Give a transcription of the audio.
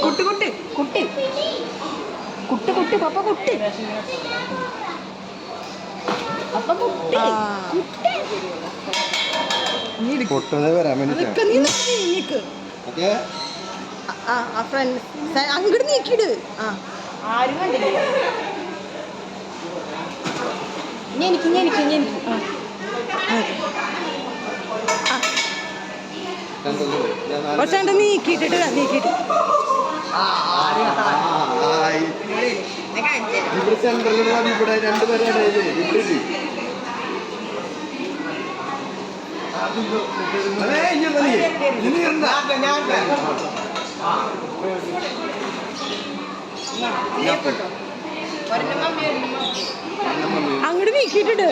കുട്ടി കുട്ടി കുട്ടി കുട്ടി കുട്ടി പപ്പ കുട്ടി അപ്പൊ കുട്ടി അങ്ങോട്ട് നീക്കിട്. ആരും കണ്ടില്ല. എനിക്ക് പക്ഷെ നീക്കിട്ടിട്ട് അങ്ങോട്ട് നീക്കിട്ടിട്ട്